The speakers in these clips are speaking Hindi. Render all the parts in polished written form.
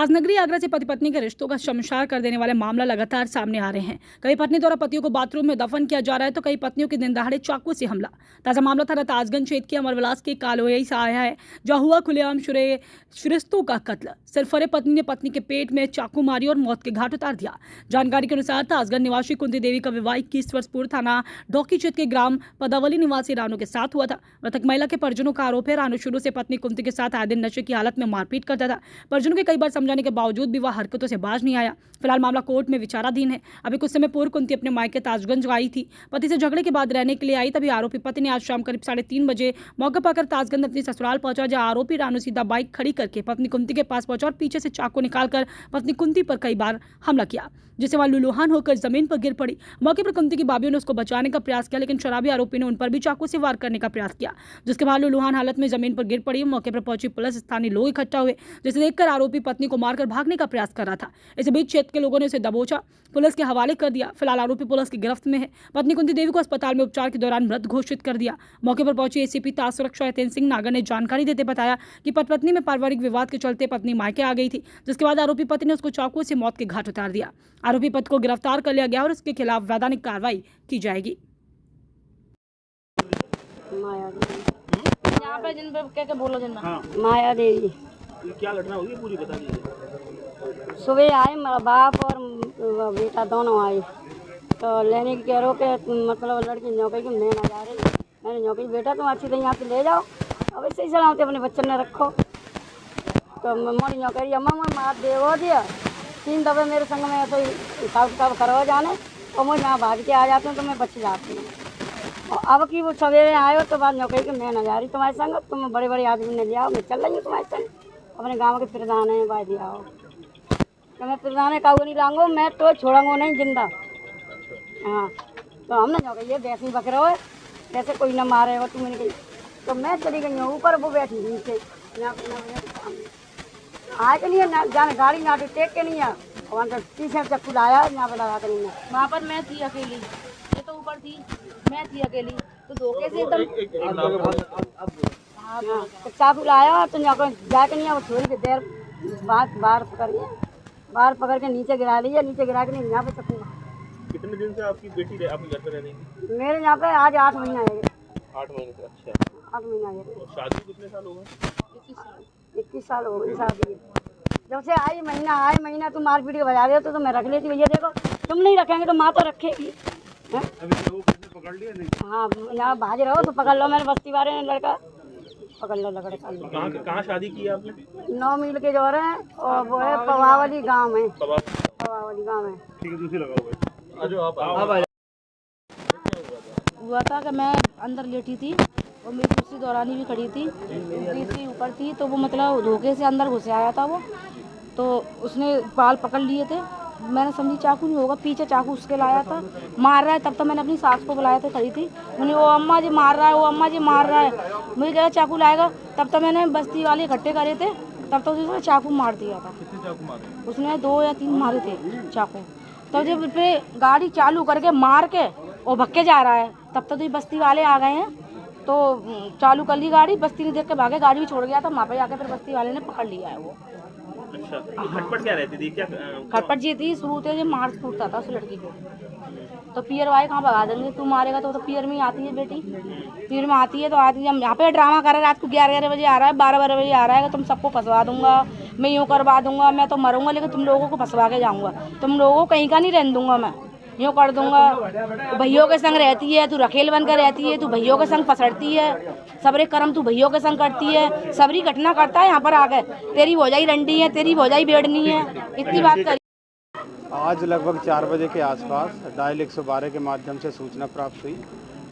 राजनगरी आगरा से पति पत्नी के रिश्तों का शर्मसार कर देने वाले मामला लगातार सामने आ रहे हैं। कई पत्नी द्वारा पतियों को बाथरूम में दफन किया जा रहा है तो कई पत्नियों के दिन दहाड़े चाकू से हमला। ताजा मामला थाना ताजगंज क्षेत्र के अमरविलास के कालोई से आया है, जहां हुआ खुलेआम रिश्तों का कत्ल। सिरफरे पत्नी ने पत्नी के पेट में चाकू मारी और मौत के घाट उतार दिया। जानकारी के अनुसार ताजगंज निवासी कुंती देवी का विवाह 21 वर्ष पूर्व थाना डौकी क्षेत्र के ग्राम पदावली निवासी रानू के साथ हुआ था। मृतक महिला के परिजनों का आरोप है रानू शुरू से पत्नी कुंती के साथ आए दिन नशे की हालत में मारपीट करता था। परिजनों के कई बार समझाने के बावजूद भी वह हरकतों से बाज नहीं आया। फिलहाल मामला कोर्ट में विचाराधीन है। अभी कुछ समय पूर्व कुंती अपने मायके ताजगंज आई थी। पति से झगड़े के बाद रहने के लिए आई, तभी आरोपी पति ने आज शाम करीब 3:30 बजे मौका पाकर ताजगंज अपनी ससुराल पहुंचा, जहां आरोपी रानू सीधा बाइक खड़ी करके पत्नी कुंती के पास पहुंचा और पीछे से चाकू निकालकर पत्नी कुंती पर कई बार हमला किया, जिससे वह लुलुहान होकर जमीन पर गिर पड़ी। मौके पर कुंती की भाभियों ने उसको बचाने का प्रयास किया, लेकिन शराबी आरोपी ने उन पर भी चाकू से वार करने का प्रयास किया, जिसके बाद लुलुहान हालत में जमीन पर गिर पड़ी। मौके पर पहुंची पुलिस, स्थानीय लोग इकट्ठा हुए, जिसे देखकर आरोपी पत्नी को मारकर भागने का प्रयास कर रहा था। इस बीच क्षेत्र के लोगों ने उसे दबोचा, पुलिस के हवाले कर दिया। फिलहाल आरोपी पुलिस की गिरफ्त में है। पत्नी कुंती देवी को अस्पताल में उपचार के दौरान मृत घोषित कर दिया। मौके पर पहुंचे एसीपी ताज सुरक्षा यतेंद्र सिंह नागर ने जानकारी देते बताया कि पति पत्नी में पारिवारिक विवाद के चलते पत्नी मायके आ गई थी, जिसके बाद आरोपी पति ने उसको चाकू से मौत के घाट उतार दिया। आरोपी पति को गिरफ्तार कर लिया गया और उसके खिलाफ वैधानिक कार्रवाई की जाएगी। यहाँ पे जिन पे क्या बोलो जिन हाँ। माया देवी। क्या घटना हुई पूरी बता दीजिए। सुबह आए मेरा बाप और बेटा दोनों आए तो लेने की कह रहे हो कि मतलब लड़की नौकरी की मैं ना जा रही। मैंने नौकरी बेटा तुम अच्छी तरह यहाँ से ले जाओ, अब ऐसे ही सलामती अपने बच्चन ने रखो। तो मोरी नौकरी अम्मा मैं मार देवो दिया 3 दफे मेरे संग में तो हिसाब करवा जाने और मुझे यहाँ भाग के आ जाते हैं तो मैं बच जाती हूँ। और अब की वो सवेरे आए तो बाद नौकरी की मैं ना जा रही तुम्हारे संग, तुम बड़े बड़े आदमी ने लिया, मैं चल रही हूँ तुम्हारे संग। अपने गाँव के प्रधान है भाई दिया हो तो मैं प्रधान का नहीं लाऊंगा, मैं तो छोड़ूंगा नहीं जिंदा। हाँ तो हमने नौकरी ये वैसे ही बकरा हो जैसे कोई ना मारे हो तुमने कही, तो मैं चली गई हूँ ऊपर, वो बैठी नीचे आए के लिए जाने गाड़ी नाटी टेक के नहीं है वहाँ तो पीछे चक्कू लाया यहाँ पे लगा कर वहाँ पर मैं थी अकेली, ये तो ऊपर थी, मैं थी अकेली तो धोखे से तो चाकू लाया तो यहाँ जाके नहीं वो थोड़ी देर बाहर पकड़ के नीचे गिरा लिया, नीचे गिरा के नहीं यहाँ पे चक्कू। कितने दिन से आपकी बेटी आपके घर पे रह रही है? मेरे यहाँ पे आज 8 महीना है। 8 महीने से। अच्छा 8 महीना है। तो शादी कितने साल हो गए? 21 साल हो गई शादी। जब से आई महीना तुम मारपीट के बजा रहे हो तो मैं रख लेती भैया, देखो तुम नहीं रखेंगे तो माँ तो रखेगी। पकड़ लिया नहीं? हाँ यहाँ भाज रहो तो पकड़ लो, मेरे बस्ती वाले ने लड़का पकड़ लो लड़का। कहाँ शादी की है आपने? 9 मील के जोर है और वो है पवावली गाँव है। पवावली गाँव है। ठीक है, दूसरी लगाओ। हुआ था कि मैं अंदर लेटी थी और मेरी दूसरी दौरानी भी खड़ी थी, तीसरी ऊपर थी, तो वो मतलब धोखे से अंदर घुसे आया था वो, तो उसने बाल पकड़ लिए थे। मैंने समझी चाकू नहीं होगा, पीछे चाकू उसके लाया था, मार रहा है। तब तो मैंने अपनी सास को बुलाया था, खड़ी थी, मैंने वो अम्मा जी मार रहा है, वो अम्मा जी मार रहा है, मुझे कहा चाकू लाएगा। तब तो मैंने बस्ती वाले इकट्ठे करे थे, तब तो उसने चाकू मार दिया था। कितने चाकू मारे? उसने 2 या 3 मारे थे चाकू। तब जब पे गाड़ी चालू करके मार के वो भक्के जा रहा है, तब तो बस्ती वाले आ गए हैं, तो चालू कर ली गाड़ी, बस्ती ने देख के भागे, गाड़ी भी छोड़ गया था। वहाँ पे जाके फिर बस्ती वाले ने पकड़ लिया है वो। अच्छा, खटपट क्या रहती थी? क्या खटपट जी थी, शुरू से मार फूटता था उस लड़की को, तो पियर वाले कहाँ भगा देंगे, तू मारेगा तो पियर में ही आती है बेटी, पियर में आती है तो आती है। यहाँ पे ड्रामा कर रहा है, रात को 11 बजे आ रहा है, 12 बजे आ रहा है, तुम सबको फंसवा दूंगा, मैं यूँ करवा दूंगा, मैं तो मरूंगा लेकिन तुम लोगों को फंसवा के जाऊंगा, तुम लोगों को कहीं का नहीं रहने दूंगा, मैं यूँ कर दूंगा। भैयों के संग रहती है, तू रखेल बनकर रहती है, तू भैयों के संग फसड़ती है, सबरे कर्म तू भैयों के संग करती है, सबरी घटना करता है यहाँ पर आके, तेरी भौजाई रंडी है, तेरी भौजाई बेड़नी है, इतनी बात करी। आज लगभग 4 बजे के आसपास डायल 112 के माध्यम से सूचना प्राप्त हुई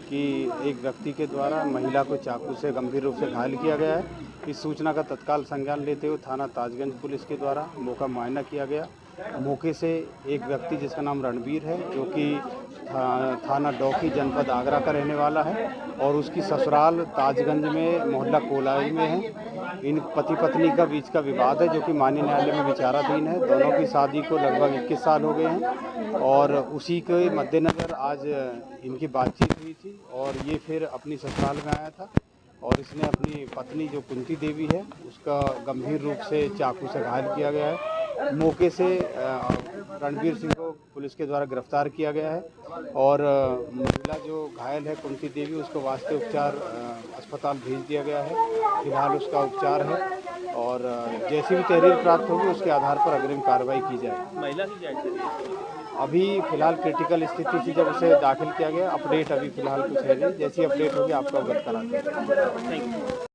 कि एक व्यक्ति के द्वारा महिला को चाकू से गंभीर रूप से घायल किया गया है। इस सूचना का तत्काल संज्ञान लेते हुए थाना ताजगंज पुलिस के द्वारा मौका मुआयना किया गया। मौके से एक व्यक्ति जिसका नाम रणबीर है, जो कि थाना डौकी जनपद आगरा का रहने वाला है और उसकी ससुराल ताजगंज में मोहल्ला कोलाई में है। इन पति पत्नी का बीच का विवाद है जो कि माननीय न्यायालय में विचाराधीन है। दोनों की शादी को लगभग 21 साल हो गए हैं और उसी के मद्देनज़र आज इनकी बातचीत हुई थी और ये फिर अपनी ससुराल में आया था और इसने अपनी पत्नी जो कुंती देवी है उसका गंभीर रूप से चाकू से घायल किया गया है। मौके से रणवीर सिंह को पुलिस के द्वारा गिरफ्तार किया गया है और महिला जो घायल है कुंती देवी, उसको वास्ते उपचार अस्पताल भेज दिया गया है। फिलहाल उसका उपचार है और जैसी भी तहरीर प्राप्त होगी उसके आधार पर अग्रिम कार्रवाई की जाए। महिला की क्या स्थिति है? अभी फिलहाल क्रिटिकल स्थिति थी जब उसे दाखिल किया गया। अपडेट अभी फिलहाल कुछ है नहीं, जैसी अपडेट होगी आपको अवगत कराते हैं। Thank you.